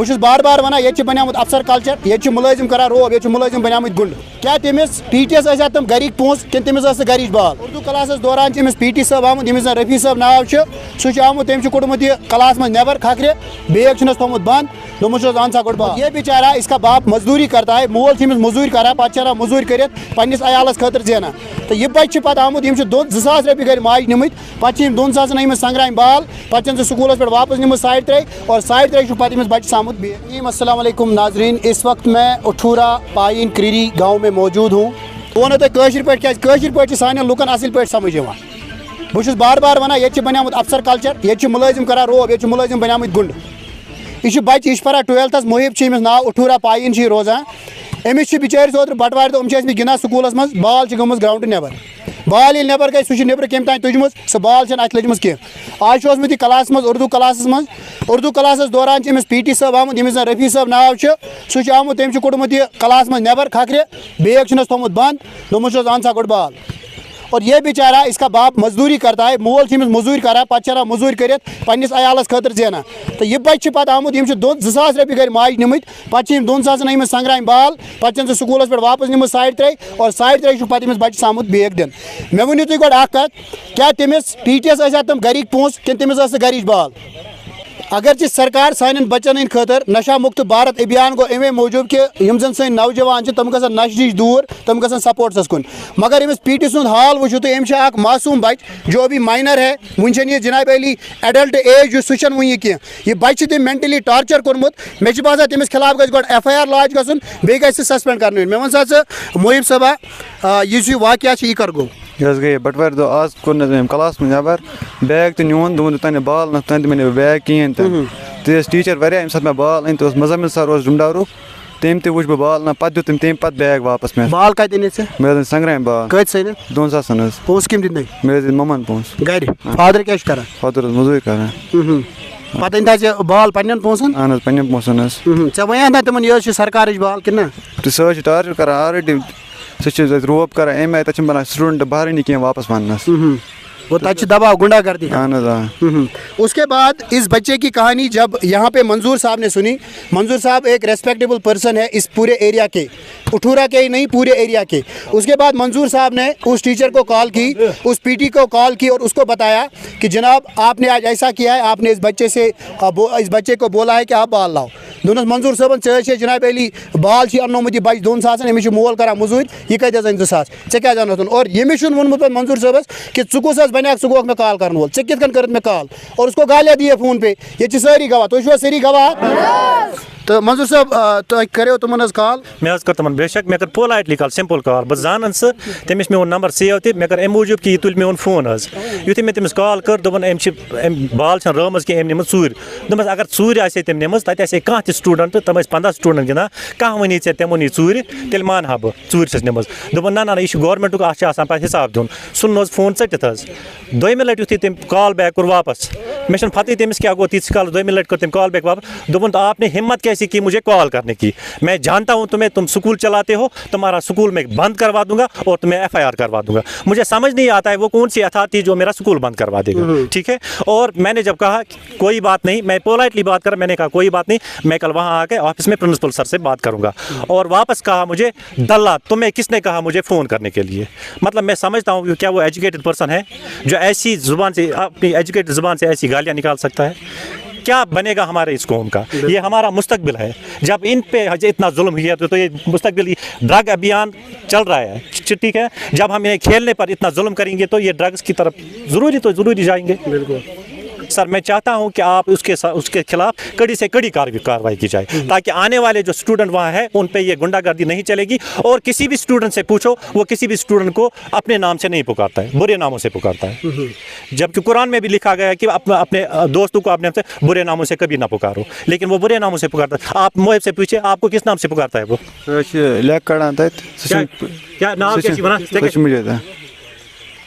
بہٕ بار بار ونان ییٚتہِ چھُ بنیومُت افسر کلچر ییٚتہِ چھُ مُلٲزِم کران روب ییٚتہِ چھُ مُلٲزِم بنیومٕتۍ گُنڈٕ کیٛاہ تٔمِس پی ٹی یس ٲسیا تِم گرِکۍ پونٛسہٕ کِنہٕ تٔمِس ٲس گرِچ بال اردو کلاسس دوران چھُ أمِس پی ٹی صٲب آمُت ییٚمِس زن رفیع صٲب ناو چھُ سُہ چھُ آمُت تٔمۍ چھُ کوٚڑمُت یہِ کلاس منٛز نیبر کھکھرِ بیگ چھُنس تھومُت بنٛد دوٚپمُت چھُس اہن سا گۄڈٕ بال یہ بیچارا اس کا باپ مزدوری کرتا ہے مول چھُ أمِس موٚزوٗرۍ کران پتہٕ چھِ انان موٚزوٗرۍ کٔرِتھ پننِس عیالس خٲطرٕ زینان تہٕ یہِ بچہِ چھُ پتہٕ آمُت یِم چھِ 2,000 رۄپیہِ گرِ ماجہِ نِمٕتۍ پتہٕ چھِ یِم 2,000 أمِس سنگرامہِ بال پتہٕ چھِ سُہ سکوٗلس پٮ۪ٹھ واپس نِمٕژ 3.5 اور 3.5 چھُ پتہٕ أمِس بچس آمُت بیگ السلام علیکم ناظرین اس وقت میں اٹھورا پائن کریری گاؤں میں موجود ہوں بہٕ ونو تۄہہِ کٲشِر پٲٹھۍ کیٛازِ کٲشِر پٲٹھۍ چھِ سانٮ۪ن لُکن اصٕل پٲٹھۍ سمجھ یِوان بہٕ بار بار ونان ییٚتہِ چھُ بنیومُت افسر کلچر ییٚتہِ چھُ مُلٲزِم کران روب ییٚتہِ چھُ مُلٲزِم بنیومٕتۍ گُنڈٕ یہِ چھُ بچہِ یہِ چھُ پران 12تھس محب چھُ أمِس ناو اٹھورا پائن چھُ یہِ روزان أمِس چھُ بِچٲرِس اوترٕ بٹوارِ دۄہ چھِ ٲسمٕتۍ گِنٛدان سکوٗلس منٛز بال چھِ گٔمٕژ گراونٛڈٕ نٮ۪بر بال ییٚلہِ نٮ۪بر گژھِ سُہ چھُ نیٚبرٕ کٔمۍ تانۍ تُجمٕژ سۄ بال چھنہٕ اتھِ لٔجمٕژ کینٛہہ آز چھُ اوسمُت یہِ کلاسس منٛز اردو کلاسس دوران چھُ أمِس پی ٹی صٲب آمُت ییٚمِس زن رفیع صٲب ناو چھُ سُہ چھُ آمُت تٔمۍ چھُ کوٚڑمُت یہِ کلاس منٛز نیبر کھکھرِ بیگ چھُنس تھومُت بنٛد دوٚپمُت چھُس اہن سا گۄڈٕ بال اور یہ بیچارا اس کا باپ مزدوری کرتا ہے مول چھُ أمِس موٚزوٗرۍ کران پتہٕ چھِ انان موٚزوٗرۍ کٔرِتھ پننِس عیالس خٲطرٕ زینان تہٕ یہِ بچہِ چھُ پتہٕ آمُت یِم چھِ 2,000 رۄپیہِ گرِ ماجہِ نِمٕتۍ پتہٕ چھِ یِم 2,000 أمِس سنگرامہِ بال پتہٕ چھِ سُہ سکوٗلس پٮ۪ٹھ واپس نِمٕژ 3.5 اور 3.5 چھُ پتہٕ أمِس بچس آمُت بیگ دِنہٕ مےٚ ؤنِو تُہۍ گۄڈٕ اکھ کتھ کیٛاہ تٔمِس پی ٹی یس ٲسیا تِم گرِکۍ پونٛسہٕ کِنہٕ تٔمِس ٲس گرِچ بال اگرچہ سرکار سانٮ۪ن بچن ہٕنٛدِ خٲطرٕ نشہ مُکت بھارت ابھیان گوٚو اَمے موٗجوٗب کہِ یِم زن سٲنۍ نوجوان چھِ تِم گژھن نشہٕ نِش دوٗر تِم گژھن سپورٹسس کُن مگر أمِس پی ٹی سُنٛد حال وٕچھِو تُہۍ أمۍ چھُ اکھ معصوٗم بچہِ جو ابھی ماینر ہے وُنہِ چھنہٕ یہِ جناب علی ایڈلٹ ایج یُس سُہ چھنہٕ وُنہِ یہِ کینٛہہ یہِ بچہِ چھُ تٔمۍ مینٹلی ٹارچر کوٚرمُت مےٚ چھُ باسان تٔمِس خلاف گژھِ گۄڈٕ FIR لاج گژھُن بیٚیہِ گژھِ سُہ سسپینڈ کرنہٕ یُن مےٚ وَن سا ژٕ محب صٲبا یُس یہِ واقعہ چھُ یہِ کر گوٚو یہ گٔے بٹوارِ دۄہ آز کوٚر نہٕ أمۍ کلاس منٛز نٮ۪بر بیگ تہِ نیوٗن دوٚپُن یوٚتانۍ نہٕ بال نہٕ توٚتانۍ دِمے نہٕ بہٕ بیگ کِہیٖنۍ تہِ تہِ ٲسۍ ٹیٖچر واریاہ ییٚمہِ ساتہٕ مےٚ بال أنۍ تہِ اوس مُزمل سر اوس ڈُمڈارُک تٔمۍ تہِ وٕچھ بہٕ بال نہ پتہٕ دیُت تٔمۍ تمہِ پتہٕ بیگ واپس مےٚ بال کتہِ أنِتھ ژےٚ مےٚ حظ أنۍ سنگرامہِ بال کۭتِس أنِتھ 2,000 حظ پونٛسہٕ کٔمۍ دِتۍ مےٚ حظ دِتۍ ممن پونٛسہٕ گرِ فادر کیٛاہ چھُ کران فادر اوس موٚزوٗرۍ کران پتہٕ أنۍ ژےٚ بال پننٮ۪ن پونٛسن اہن حظ پننٮ۪ن پونٛسن حظ ژےٚ وَنیٛاکھ نا تِمن یہِ حظ چھِ سرکارٕچ بال کِنہٕ نہ سُہ حظ چھِ ٹارچر کران آلریڈی سُہ چھِ اَتہِ روب کران اَمہِ آیہِ تَتہِ چھِنہٕ بنان سٹوٗڈنٛٹ بہرٲنی کینٛہہ واپس وننس وہ تَتہِ چھِ دباؤ گنڈا گردی اہن حظ آ اس کے بعد اس بچے کی کہانی جب یہاں پہ منظور صاحب نے سنی منظور صاحب ایک ریسپیکٹیبل پرسن ہے اس پورے ایریا کے اٹھورا کے ہی نہیں پورے ایریا کے اس کے بعد منظور صاحب نے اس ٹیچر کو کال کی اس پی ٹی کو کال کی اور اس کو بتایا کہ جناب آپ نے آج ایسا کیا ہے آپ نے اس بچے کو بولا ہے کہ آپ بال لاؤ دوٚپنس منظور صٲبن ژےٚ ٲسۍ جناب علی بال چھِ اننومُت یہِ بچہِ 2,000 أمِس چھُ مول کران موٚزوٗرۍ یہِ کتہِ حظ أنۍ 2,000 ژےٚ کیٛازِ اَننوتھ اور ییٚمِس چھُنہٕ ووٚنمُت پتہٕ منظور صٲبس کہ ژٕ کُس حظ بنیٛاکھ ژٕ گوٚوکھ مےٚ کال کرن وول ژےٚ کِتھ کٔنۍ کٔرٕتھ مےٚ کال اور اس کو گالیاں دیے فون پے ییٚتہِ چھِ سٲری گواہ تُہۍ چھِوا سٲری گواہ تہٕ منظور صٲب تۄہہِ کریو تِمن حظ کال مےٚ حظ کٔر تِمن بے شک مےٚ کٔر پولایٹلی کال سمپل کال بہٕ زانن سُہ تٔمِس میون نمبر سیو تہِ مےٚ کٔر اَمہِ موٗجوٗب کہِ یہِ تُلہِ میون فون حظ یُتھُے مےٚ تٔمِس کال کٔر دوٚپُن أمۍ بال چھنہٕ رٲومٕژ کینٛہہ أمۍ نِمٕژ ژوٗرِ دوٚپمَس اگر ژوٗرِ آسہِ ہے تٔمۍ نِمٕژ تَتہِ آسہِ ہے کانٛہہ تہِ سٹوٗڈنٛٹ تِم ٲسۍ 15 سٹوٗڈنٛٹ گِنٛدان کانٛہہ وَنی ژےٚ تِمو نی ژوٗرِ تیٚلہِ مانہٕ ہا بہٕ ژوٗرِ چھَس نِمٕژ دوٚپُن نہ یہِ چھُ گورمٮ۪نٛٹُک اَتھ چھُ آسان پَتہٕ حِساب دیُن ژھُن حظ فون ژٔٹِتھ حظ دوٚیمہِ لَٹہِ یُتھُے تٔمۍ کال بیک کوٚر واپس مےٚ چھَنہٕ پَتہٕ تٔمِس کیٛاہ گوٚو تیٖتِس کالس دوٚیمہِ لَٹہِ کٔر تٔمۍ کال بیک واپس دوٚپُن آپ نے ہمت کیسے کی مجھے کال کرنے کی میں جانتا ہوں تمہیں تم اسکول چلاتے ہو تمہارا اسکول میں بند کروا دوں گا اور تمہیں FIR کروا دوں گا مجھے سمجھ نہیں آتا ہے وہ کون سی اتھارٹی جو میرا اسکول بند کروا دے گا ٹھیک ہے اور میں نے جب کہا کوئی بات نہیں میں پولائٹلی بات کر میں نے کہا کوئی بات نہیں میں کل وہاں آ کے آفس میں پرنسپل سر سے بات کروں گا اور واپس کہا مجھے دلہ تمہیں کس نے کہا مجھے فون کرنے کے لیے مطلب میں سمجھتا ہوں کہ کیا وہ ایجوکیٹڈ پرسن ہے جو ایسی زبان سے اپنی ایجوکیٹڈ زبان سے ایسی گالیاں نکال سکتا ہے کیا بنے گا ہمارے اس قوم کا یہ ہمارا مستقبل ہے جب ان پہ اتنا ظلم ہوا تو یہ مستقبل ڈرگ ابھیان چل رہا ہے ٹھیک ہے جب ہم انہیں کھیلنے پر اتنا ظلم کریں گے تو یہ ڈرگس کی طرف ضروری جائیں گے بالکل سر میں چاہتا ہوں کہ آپ اس کے خلاف کڑی سے کڑی کارروائی کی جائے تاکہ آنے والے جو اسٹوڈنٹ وہاں ہیں ان پہ یہ گنڈا گردی نہیں چلے گی اور کسی بھی اسٹوڈنٹ سے پوچھو وہ کسی بھی اسٹوڈنٹ کو اپنے نام سے نہیں پکارتا ہے برے ناموں سے پکارتا ہے جبکہ قرآن میں بھی لکھا گیا ہے کہ اپنے دوستوں کو اپنے برے ناموں سے کبھی نہ پکارو لیکن وہ برے ناموں سے پکارتا ہے آپ محب سے پوچھے آپ کو کس نام سے پکارتا ہے وہ کیا نام کیا